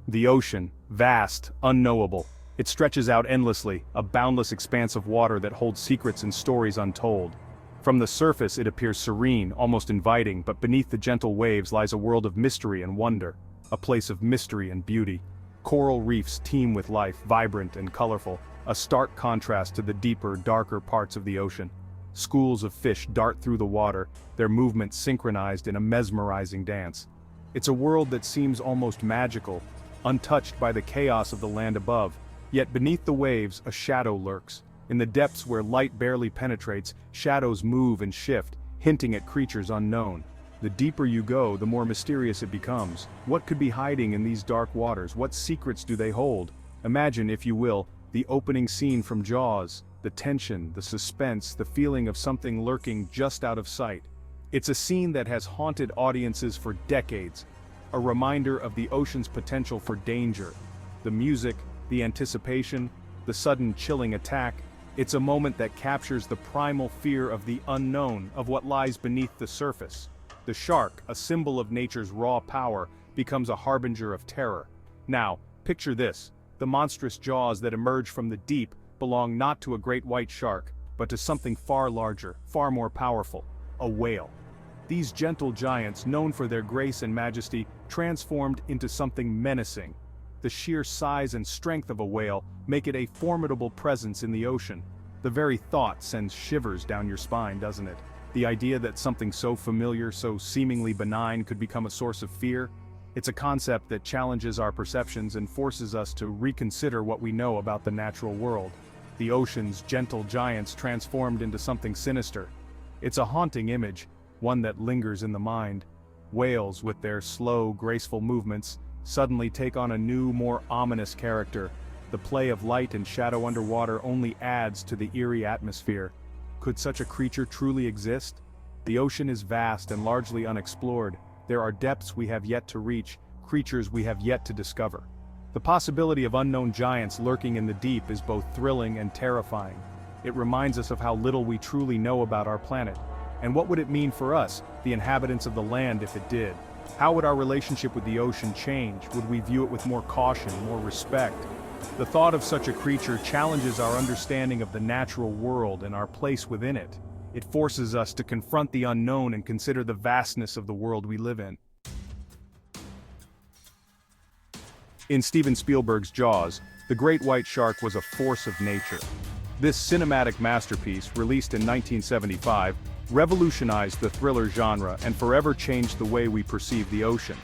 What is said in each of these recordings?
The ocean, vast, unknowable. It stretches out endlessly, a boundless expanse of water that holds secrets and stories untold. From the surface it appears serene, almost inviting, but beneath the gentle waves lies a world of mystery and wonder, a place of mystery and beauty. Coral reefs teem with life, vibrant and colorful, a stark contrast to the deeper, darker parts of the ocean. Schools of fish dart through the water, their movements synchronized in a mesmerizing dance. It's a world that seems almost magical, untouched by the chaos of the land above. Yet beneath the waves, a shadow lurks. In the depths where light barely penetrates, shadows move and shift, hinting at creatures unknown. The deeper you go, the more mysterious it becomes. What could be hiding in these dark waters? What secrets do they hold? Imagine, if you will, the opening scene from Jaws. The tension, the suspense, the feeling of something lurking just out of sight. It's a scene that has haunted audiences for decades. A reminder of the ocean's potential for danger. The music, the anticipation, the sudden chilling attack. It's a moment that captures the primal fear of the unknown, of what lies beneath the surface. The shark, a symbol of nature's raw power, becomes a harbinger of terror. Now, picture this. The monstrous jaws that emerge from the deep belong not to a great white shark, but to something far larger, far more powerful, a whale. These gentle giants, known for their grace and majesty, transformed into something menacing. The sheer size and strength of a whale make it a formidable presence in the ocean. The very thought sends shivers down your spine, doesn't it? The idea that something so familiar, so seemingly benign, could become a source of fear. It's a concept that challenges our perceptions and forces us to reconsider what we know about the natural world. The ocean's gentle giants transformed into something sinister. It's a haunting image, one that lingers in the mind. Whales, with their slow, graceful movements, suddenly take on a new, more ominous character. The play of light and shadow underwater only adds to the eerie atmosphere. Could such a creature truly exist? The ocean is vast and largely unexplored. There are depths we have yet to reach, creatures we have yet to discover. The possibility of unknown giants lurking in the deep is both thrilling and terrifying. It reminds us of how little we truly know about our planet. And what would it mean for us, the inhabitants of the land, if it did? How would our relationship with the ocean change? Would we view it with more caution, more respect? The thought of such a creature challenges our understanding of the natural world and our place within it. It forces us to confront the unknown and consider the vastness of the world we live in. In Steven Spielberg's Jaws, the great white shark was a force of nature. This cinematic masterpiece, released in 1975, revolutionized the thriller genre and forever changed the way we perceive the ocean.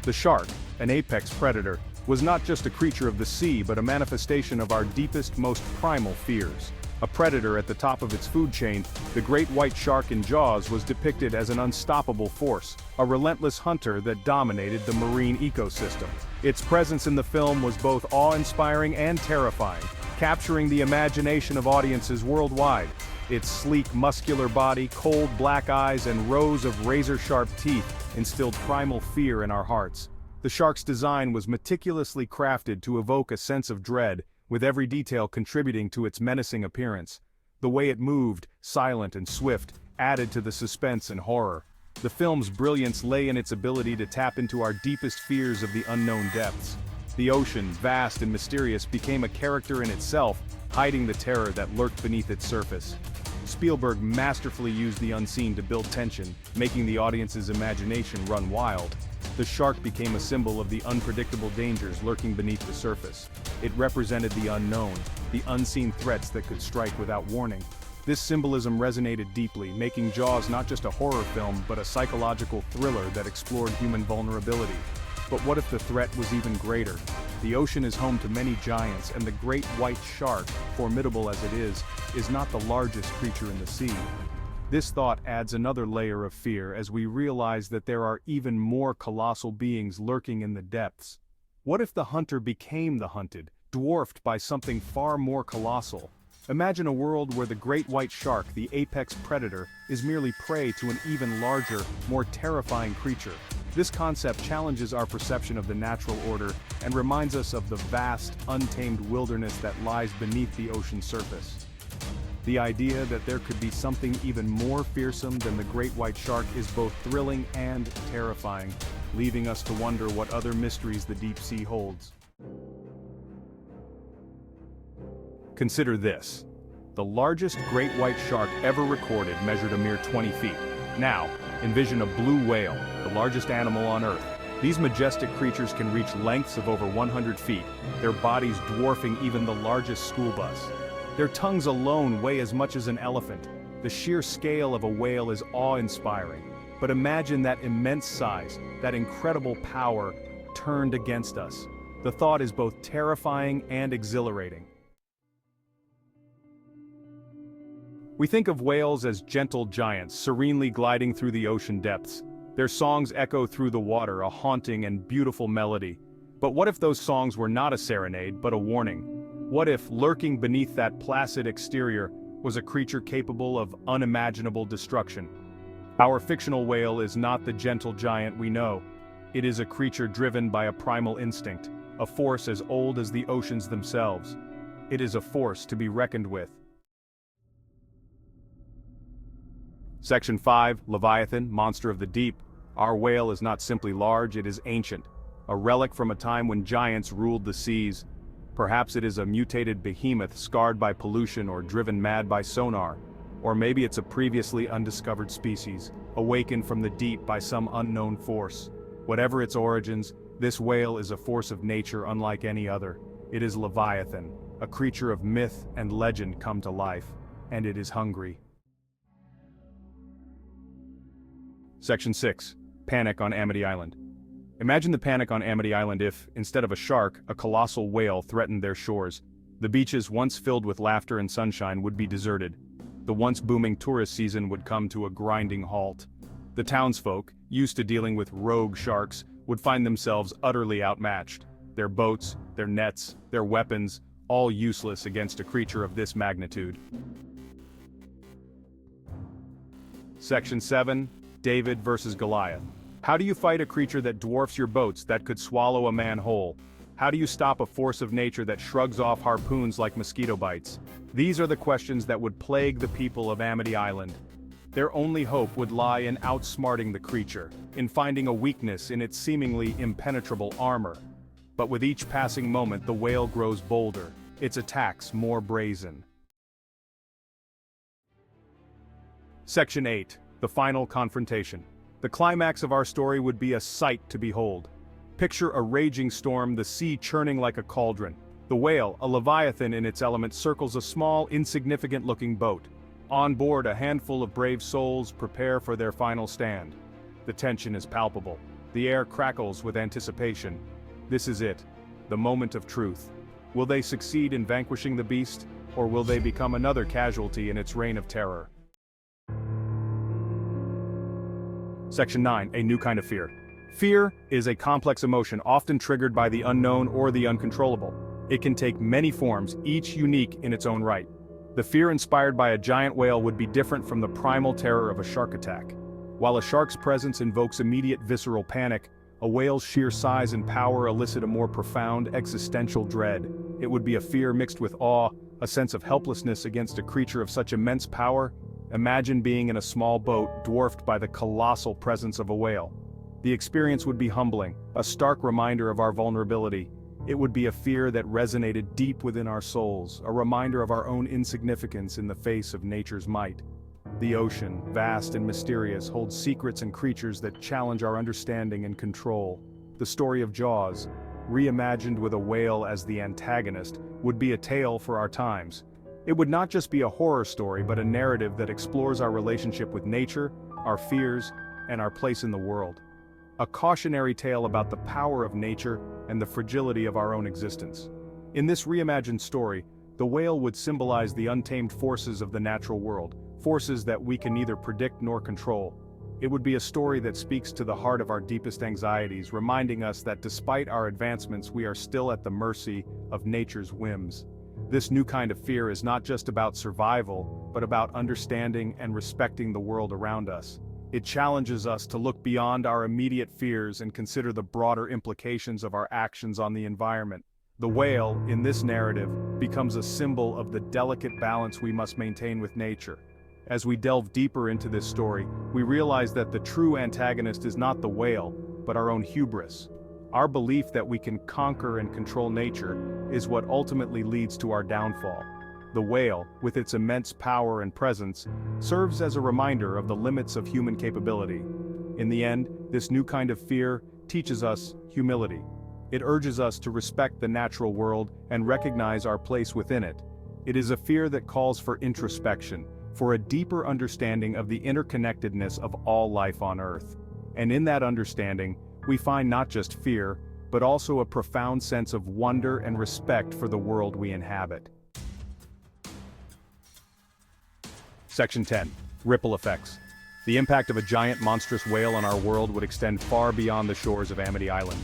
The shark, an apex predator, was not just a creature of the sea but a manifestation of our deepest, most primal fears. A predator at the top of its food chain, the great white shark in Jaws was depicted as an unstoppable force, a relentless hunter that dominated the marine ecosystem. Its presence in the film was both awe-inspiring and terrifying, capturing the imagination of audiences worldwide. Its sleek, muscular body, cold black eyes, and rows of razor-sharp teeth instilled primal fear in our hearts. The shark's design was meticulously crafted to evoke a sense of dread, with every detail contributing to its menacing appearance. The way it moved, silent and swift, added to the suspense and horror. The film's brilliance lay in its ability to tap into our deepest fears of the unknown depths. The ocean, vast and mysterious, became a character in itself, hiding the terror that lurked beneath its surface. Spielberg masterfully used the unseen to build tension, making the audience's imagination run wild. The shark became a symbol of the unpredictable dangers lurking beneath the surface. It represented the unknown, the unseen threats that could strike without warning. This symbolism resonated deeply, making Jaws not just a horror film but a psychological thriller that explored human vulnerability. But what if the threat was even greater? The ocean is home to many giants, and the great white shark, formidable as it is not the largest creature in the sea. This thought adds another layer of fear as we realize that there are even more colossal beings lurking in the depths. What if the hunter became the hunted, dwarfed by something far more colossal? Imagine a world where the great white shark, the apex predator, is merely prey to an even larger, more terrifying creature. This concept challenges our perception of the natural order and reminds us of the vast, untamed wilderness that lies beneath the ocean's surface. The idea that there could be something even more fearsome than the great white shark is both thrilling and terrifying, leaving us to wonder what other mysteries the deep sea holds. Consider this. The largest great white shark ever recorded measured a mere 20 feet. Now, envision a blue whale, the largest animal on Earth. These majestic creatures can reach lengths of over 100 feet, their bodies dwarfing even the largest school bus. Their tongues alone weigh as much as an elephant. The sheer scale of a whale is awe-inspiring. But imagine that immense size, that incredible power, turned against us. The thought is both terrifying and exhilarating. We think of whales as gentle giants, serenely gliding through the ocean depths. Their songs echo through the water, a haunting and beautiful melody. But what if those songs were not a serenade, but a warning? What if, lurking beneath that placid exterior, was a creature capable of unimaginable destruction? Our fictional whale is not the gentle giant we know. It is a creature driven by a primal instinct, a force as old as the oceans themselves. It is a force to be reckoned with. Section 5, Leviathan, Monster of the Deep. Our whale is not simply large, it is ancient. A relic from a time when giants ruled the seas. Perhaps it is a mutated behemoth scarred by pollution or driven mad by sonar. Or maybe it's a previously undiscovered species, awakened from the deep by some unknown force. Whatever its origins, this whale is a force of nature unlike any other. It is Leviathan, a creature of myth and legend come to life. And it is hungry. Section 6. Panic on Amity Island. Imagine the panic on Amity Island if, instead of a shark, a colossal whale threatened their shores. The beaches once filled with laughter and sunshine would be deserted. The once booming tourist season would come to a grinding halt. The townsfolk, used to dealing with rogue sharks, would find themselves utterly outmatched. Their boats, their nets, their weapons, all useless against a creature of this magnitude. Section 7. David versus Goliath. How do you fight a creature that dwarfs your boats, that could swallow a man whole? How do you stop a force of nature that shrugs off harpoons like mosquito bites? These are the questions that would plague the people of Amity Island. Their only hope would lie in outsmarting the creature, in finding a weakness in its seemingly impenetrable armor. But with each passing moment, the whale grows bolder, its attacks more brazen. Section 8. The final confrontation. The climax of our story would be a sight to behold. Picture a raging storm, the sea churning like a cauldron. The whale, a leviathan in its element, circles a small, insignificant-looking boat. On board, a handful of brave souls prepare for their final stand. The tension is palpable. The air crackles with anticipation. This is it, the moment of truth. Will they succeed in vanquishing the beast, or will they become another casualty in its reign of terror? Section 9. A new kind of fear. Fear is a complex emotion often triggered by the unknown or the uncontrollable. It can take many forms, each unique in its own right. The fear inspired by a giant whale would be different from the primal terror of a shark attack. While a shark's presence invokes immediate visceral panic, a whale's sheer size and power elicit a more profound existential dread. It would be a fear mixed with awe, a sense of helplessness against a creature of such immense power. Imagine being in a small boat dwarfed by the colossal presence of a whale. The experience would be humbling, a stark reminder of our vulnerability. It would be a fear that resonated deep within our souls, a reminder of our own insignificance in the face of nature's might. The ocean, vast and mysterious, holds secrets and creatures that challenge our understanding and control. The story of Jaws, reimagined with a whale as the antagonist, would be a tale for our times. It would not just be a horror story, but a narrative that explores our relationship with nature, our fears, and our place in the world. A cautionary tale about the power of nature and the fragility of our own existence. In this reimagined story, the whale would symbolize the untamed forces of the natural world, forces that we can neither predict nor control. It would be a story that speaks to the heart of our deepest anxieties, reminding us that despite our advancements, we are still at the mercy of nature's whims. This new kind of fear is not just about survival, but about understanding and respecting the world around us. It challenges us to look beyond our immediate fears and consider the broader implications of our actions on the environment. The whale, in this narrative, becomes a symbol of the delicate balance we must maintain with nature. As we delve deeper into this story, we realize that the true antagonist is not the whale, but our own hubris. Our belief that we can conquer and control nature is what ultimately leads to our downfall. The whale, with its immense power and presence, serves as a reminder of the limits of human capability. In the end, this new kind of fear teaches us humility. It urges us to respect the natural world and recognize our place within it. It is a fear that calls for introspection, for a deeper understanding of the interconnectedness of all life on Earth. And in that understanding, we find not just fear, but also a profound sense of wonder and respect for the world we inhabit. Section 10. Ripple Effects. The impact of a giant monstrous whale on our world would extend far beyond the shores of Amity Island.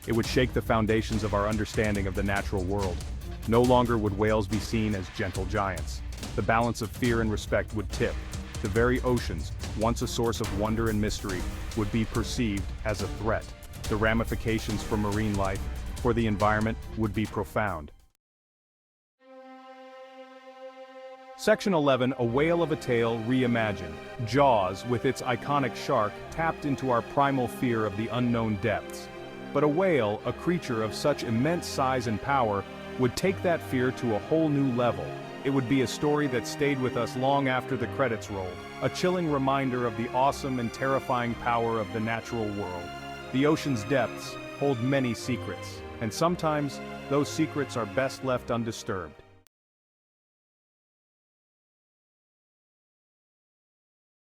It would shake the foundations of our understanding of the natural world. No longer would whales be seen as gentle giants. The balance of fear and respect would tip. The very oceans, once a source of wonder and mystery, would be perceived as a threat. The ramifications for marine life, for the environment, would be profound. Section 11, A Whale of a Tale Reimagined. Jaws, with its iconic shark, tapped into our primal fear of the unknown depths. But a whale, a creature of such immense size and power, would take that fear to a whole new level. It would be a story that stayed with us long after the credits rolled, a chilling reminder of the awesome and terrifying power of the natural world. The ocean's depths hold many secrets, and sometimes those secrets are best left undisturbed.